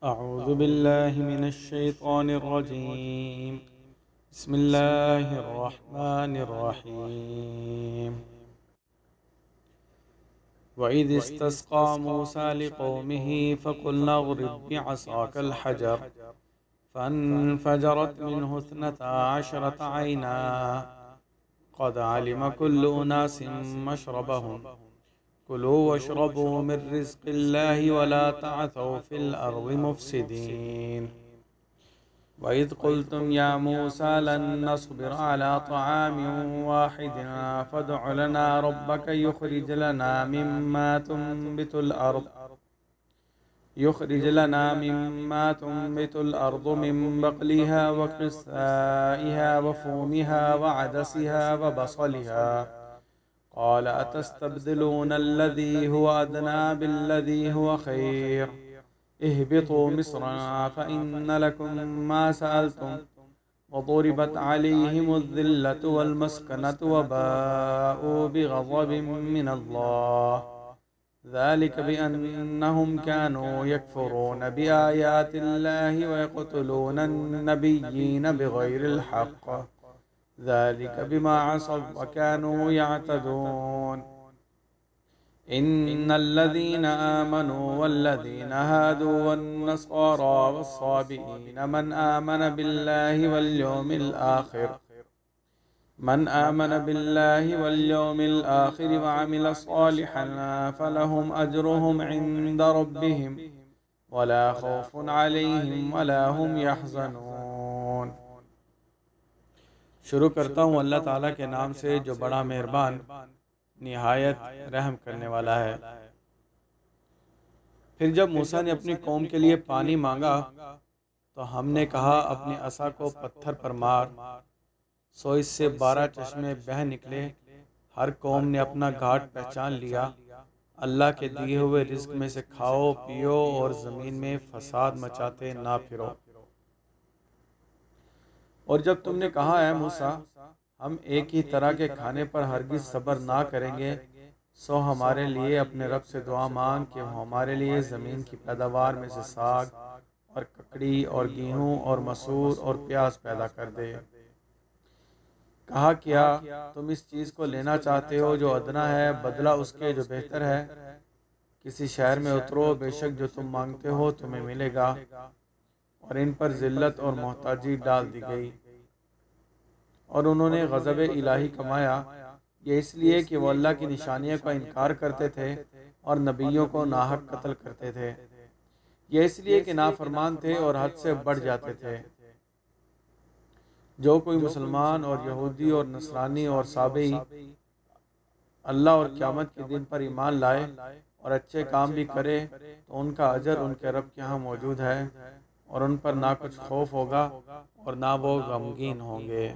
أعوذ بالله من الشيطان الرجيم. بسم الله الرحمن الرحيم. وإذ استسقى موسى لقومه فقلنا اضرب بعصاك الحجر فانفجرت منه 12 عينا قد علم كل أناس مشربهم كلوا واشربوا من رزق الله ولا تعثوا في الأرض مفسدين. وإذ قلتم يا موسى لن نصبر على طعام واحد فادع لنا ربك يخرج لنا مما تنبت الأرض من بقلها وقثائها وفومها وعدسها وبصلها قال أتستبدلون الذي هو أدنى بالذي هو خير اهبطوا مصرا فإن لكم ما سألتم وضربت عليهم الذلة والمسكنة وباءوا بغضب من الله ذلك بأنهم كانوا يكفرون بآيات الله ويقتلون النبيين بغير الحق ذلك بما عصوا وكانوا يعتدون. إن الذين آمنوا والذين هادوا والنصارى والصابئين من آمن بالله واليوم الآخر وعمل صالحا فلهم أجرهم عند ربهم ولا خوف عليهم ولا هم يحزنون. شروع کرتا ہوں اللہ تعالیٰ کے نام سے جو بڑا مہربان نہایت رحم کرنے والا ہے۔ پھر جب موسیٰ نے اپنی قوم کے لیے پانی مانگا تو ہم نے کہا اپنی عصا کو پتھر پر مار، سو اس سے 12 چشمے بہہ نکلے۔ ہر قوم نے اپنا گھاٹ پہچان لیا۔ اللہ کے دیے ہوئے رزق میں سے کھاؤ پیو اور زمین میں فساد مچاتے نہ پھرو۔ اور جب تم نے کہا اے موسیٰ ہم ایک ہی طرح کے کھانے پر ہرگز صبر نہ کریں گے، سو ہمارے لیے اپنے رب سے دعا مانگ کہ وہ ہمارے لیے زمین کی پیداوار میں سے ساگ اور ککڑی اور گیہوں اور مسور اور پیاز پیدا کر دے۔ کہا کیا تم اس چیز کو لینا چاہتے ہو جو ادنا ہے بدلہ اس کے جو بہتر ہے؟ کسی شہر میں اترو، بے شک جو تم مانگتے ہو تمہیں ملے گا۔ اور ان پر ذلت اور محتاجی ڈال دی گئی اور انہوں نے غضب الہی کمایا، یہ اس لیے کہ وہ اللہ کی نشانیوں کا انکار کرتے تھے اور نبیوں کو ناحق قتل کرتے تھے، یہ اس لیے کہ نافرمان تھے اور حد سے بڑھ جاتے تھے۔ جو کوئی مسلمان اور یہودی اور نصرانی اور سابئی اللہ اور قیامت کے دن پر ایمان لائے اور اچھے کام بھی کرے تو ان کا اجر ان کے رب کے ہاں موجود ہے، اور ان پر نہ کچھ خوف ہوگا اور نہ وہ غمگین ہوں گے۔